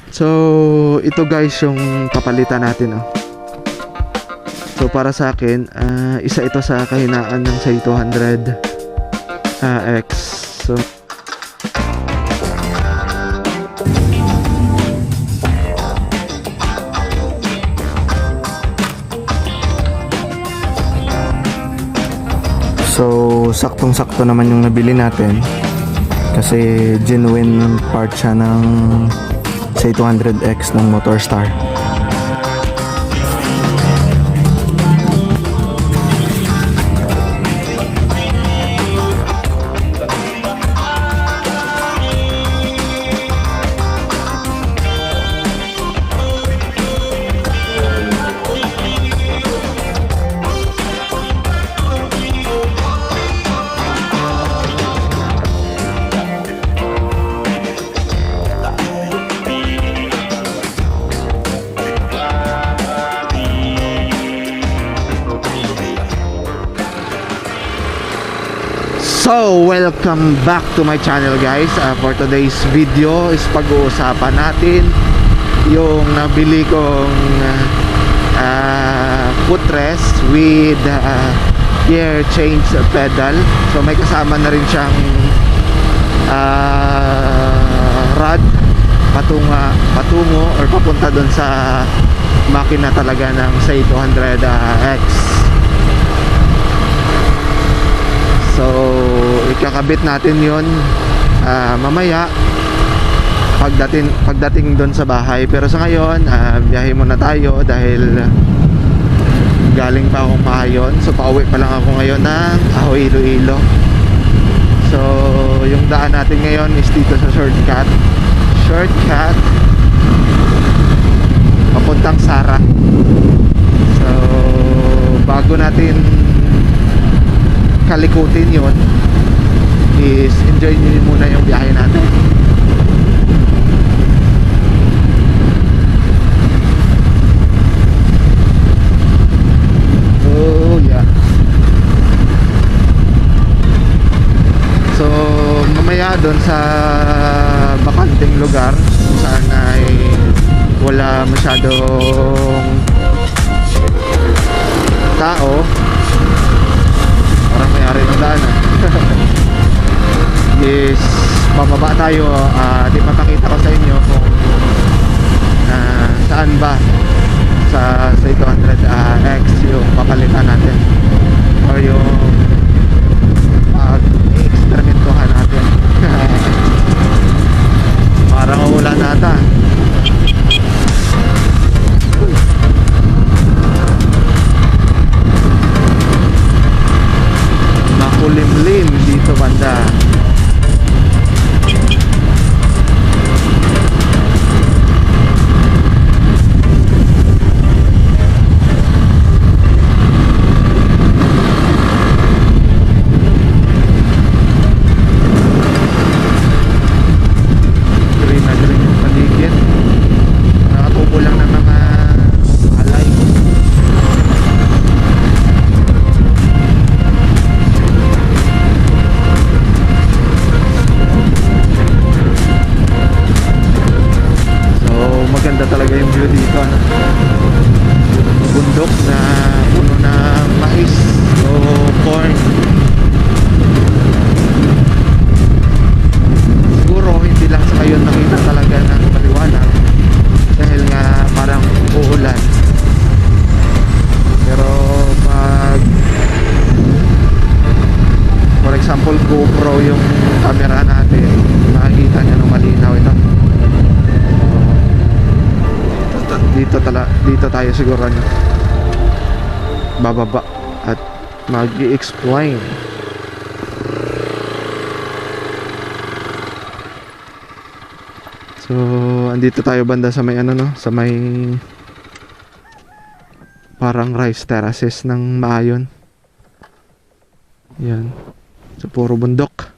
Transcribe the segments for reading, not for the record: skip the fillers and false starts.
So, ito guys yung papalitan natin, oh. So, para sa akin, isa ito sa kahinaan ng Say 200X. So, saktong-sakto naman yung nabili natin. Kasi genuine part siya ng Say 200X ng Motorstar. So, welcome back to my channel guys. For today's video is pag-uusapan natin yung nabili kong footrest with gear change pedal. So, may kasama na rin siyang rod patungo or papunta dun sa makina talaga ng Say 200X. So, ikakabit natin yon mamaya pagdating doon sa bahay. Pero sa ngayon, biyahe muna tayo dahil galing pa akong Pahayon. So, pauwi pa lang ako ngayon ng Iloilo. So, yung daan natin ngayon is dito sa shortcut papuntang Sara. So, bago natin kalikutin yun, is enjoy nyo muna yung biyahe natin. Oh yeah. So mamaya doon sa bakanting lugar kung saan ay wala masyadong tao, parang mayari ng daanan. Yes, bababa tayo. Di papakita ko sa inyo kung saan ba sa Say 200X yung papalitan natin or yung i-experimentuhan natin. Parang wala na ata. Makulimlim dito banda. Green na green yung paligid. Nakatubo lang ng mga alay. Maganda talaga yung view dito, ano? Bundok na puno ng mais o corn. Siguro hindi lang sa ngayon nakita talaga ng maliwanag dahil nga parang uulan. Pero pag for example GoPro yung camera natin, makikita nyo ng malinaw ito. Dito tayo siguro bababa at mag-i-explain. So, andito tayo banda sa may sa may parang rice terraces ng Maayon. Yan. So, puro bundok.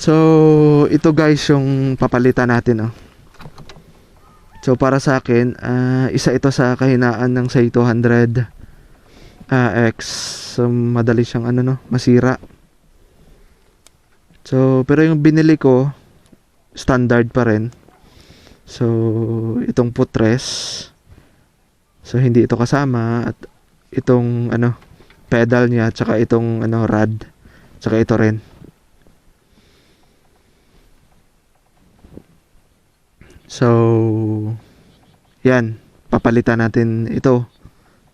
So, ito guys yung papalitan natin, oh. So, para sa akin, isa ito sa kahinaan ng Say 200 X. So madali siyang ano no, masira. So pero yung binili ko standard pa rin. So itong footrest, so hindi ito kasama, at itong ano pedal niya, tsaka itong ano rod, tsaka ito rin. So yan, papalitan natin ito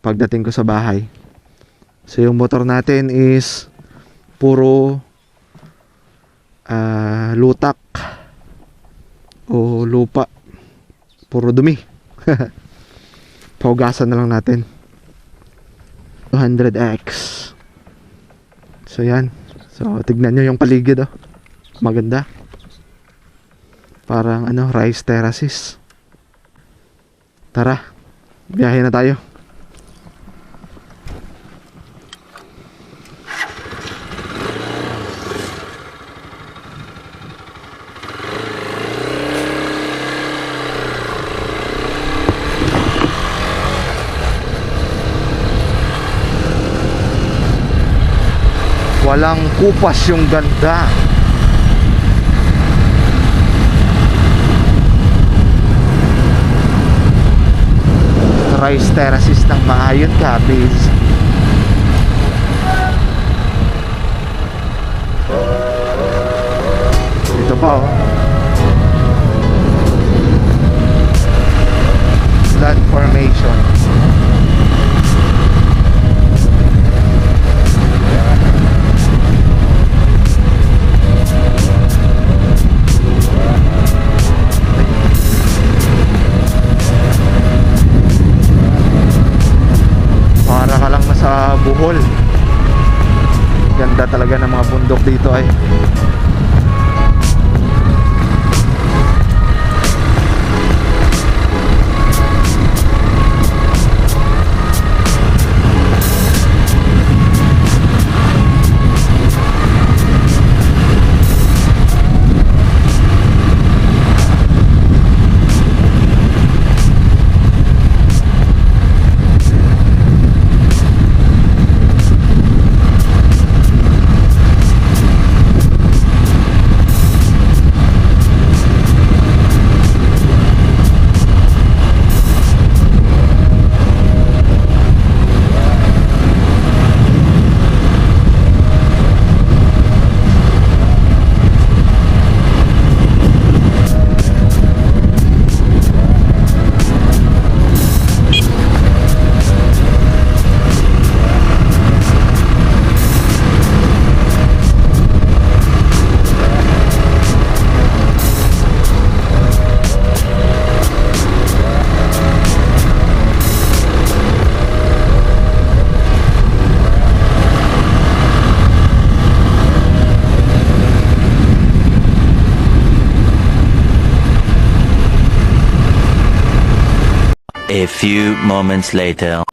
pagdating ko sa bahay. So yung motor natin is puro lutak o lupa, puro dumi. Paugasan na lang natin. 200X. So yan. So tignan nyo yung paligid, oh. Maganda. Parang ano, rice terraces. Tara, biyahe na tayo. Walang kupas, yung ganda. Rice terraces ng Maayon Capiz. Ito pa, oh. Land formation. Para ka lang nasa Bohol. Ganda talaga ng mga bundok dito ay. A few moments later.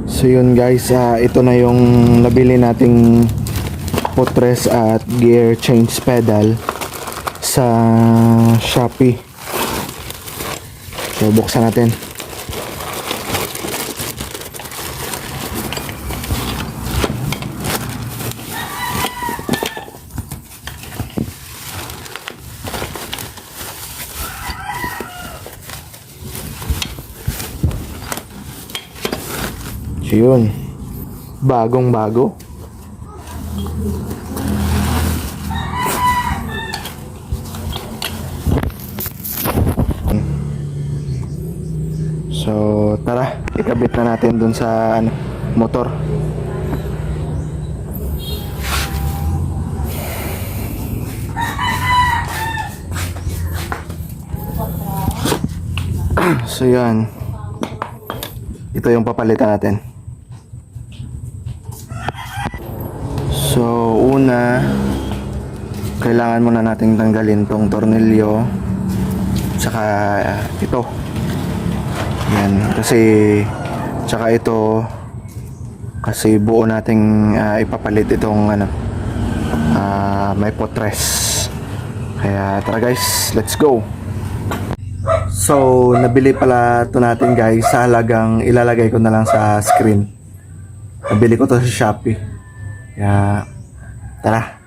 So yun guys, ito na yung nabili nating footrest at gear change pedal sa Shopee. So buksan natin. So yun, bagong bago. So tara, ikabit na natin dun sa motor. So yan, ito yung papalitan natin. So una, kailangan muna nating tanggalin tong tornilyo, tsaka ito. Yan, tsaka ito kasi buo nating ipapalit itong may footrest. Kaya tara guys, let's go. So nabili pala ito natin guys sa halagang, ilalagay ko na lang sa screen. Nabili ko to sa Shopee. Kaya, tara.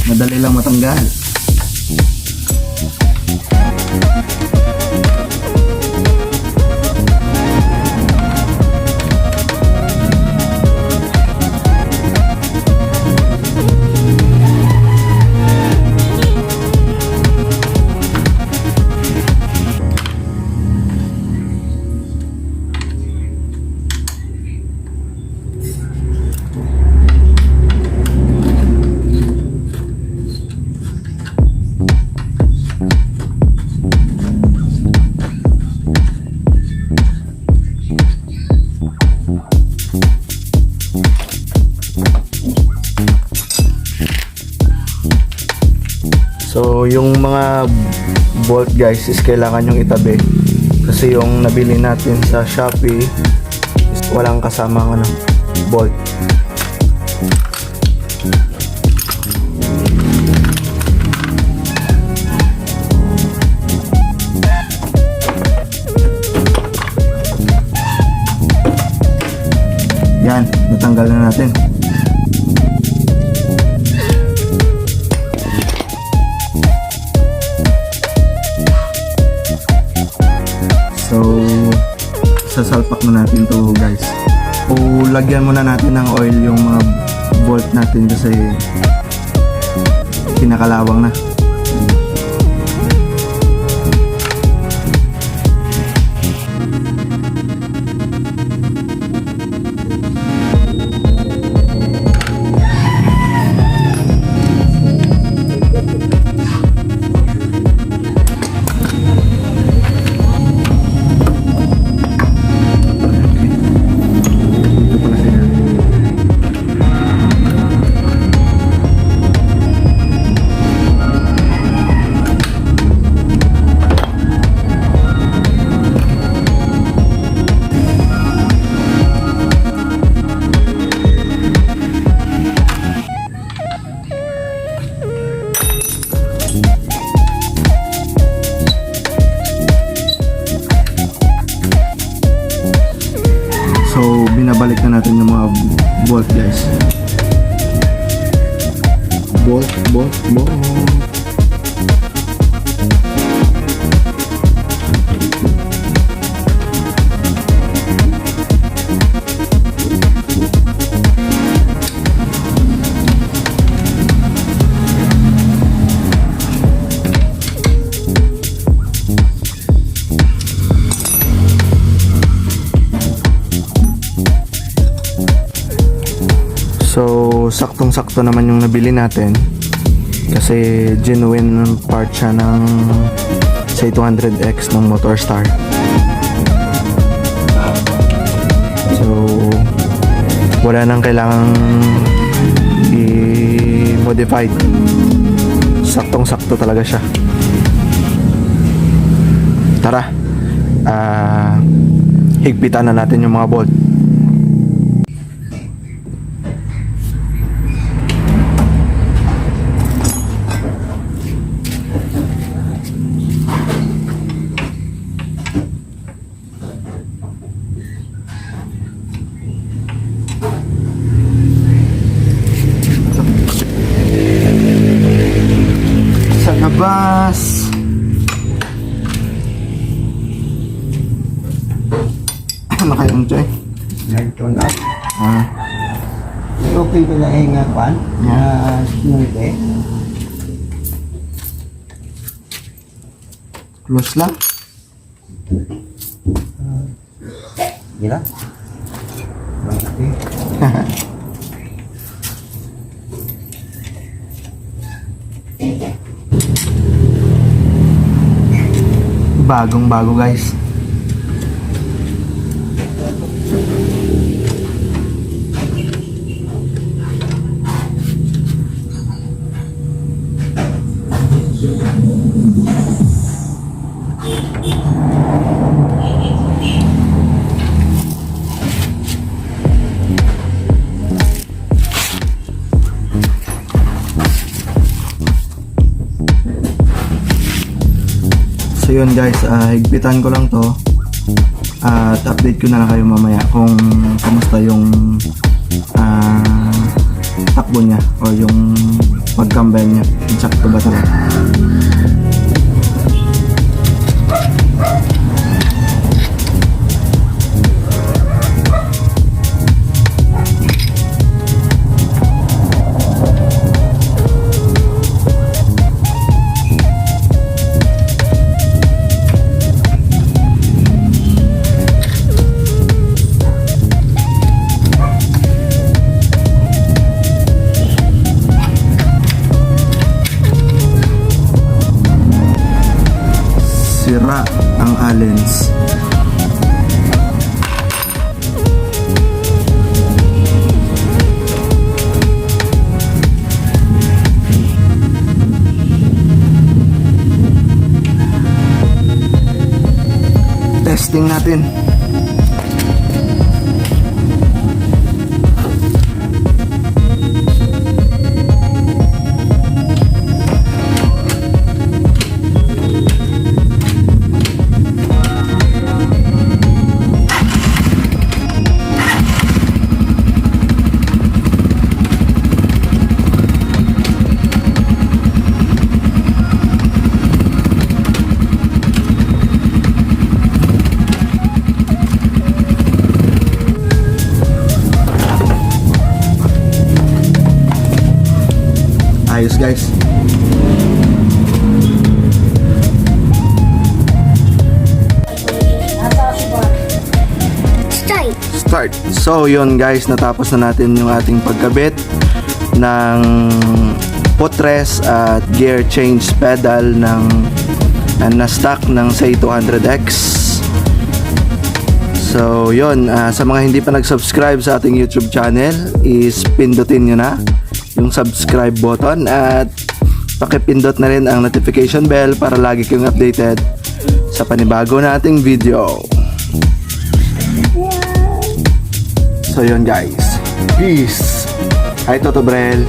Madali lang matanggal. So yung mga bolt guys is kailangan yung itabi kasi yung nabili natin sa Shopee is walang kasamang bolt. Yan, natanggal na natin. So, sasalpak na natin to guys. O lagyan muna natin ng oil yung mga bolt natin kasi kinakalawang na. So, binabalik na natin yung mga bolt, guys. Bolt. So, saktong-sakto naman yung nabili natin. Kasi genuine part siya ng say 200X ng Motorstar. So, wala nang kailangang i-modify. Saktong-sakto talaga siya. Tara, higpitan na natin yung mga bolt. Sa labas. Ano kayong Joy? Nagtun up. Ah, Okay ba na nga pan? Na sinunte? close lang. Gila? Okay. Bagong bago, guys. So yun guys, higpitan ko lang to at update ko na lang kayo mamaya kung kamusta yung takbo niya o yung pagkambay niya, insakto ba talaga. Sira ang alens. Testing natin. Ayos guys. Start. So yun guys, natapos na natin yung ating pagkabit ng footrest at gear change pedal ng na stock ng say 200X. So yun, sa mga hindi pa nag-subscribe sa ating YouTube channel, is pindutin nyo na yung subscribe button at pakipindot na rin ang notification bell para lagi kayong updated sa panibago nating video. So yun guys, peace. Hi Toto Brel.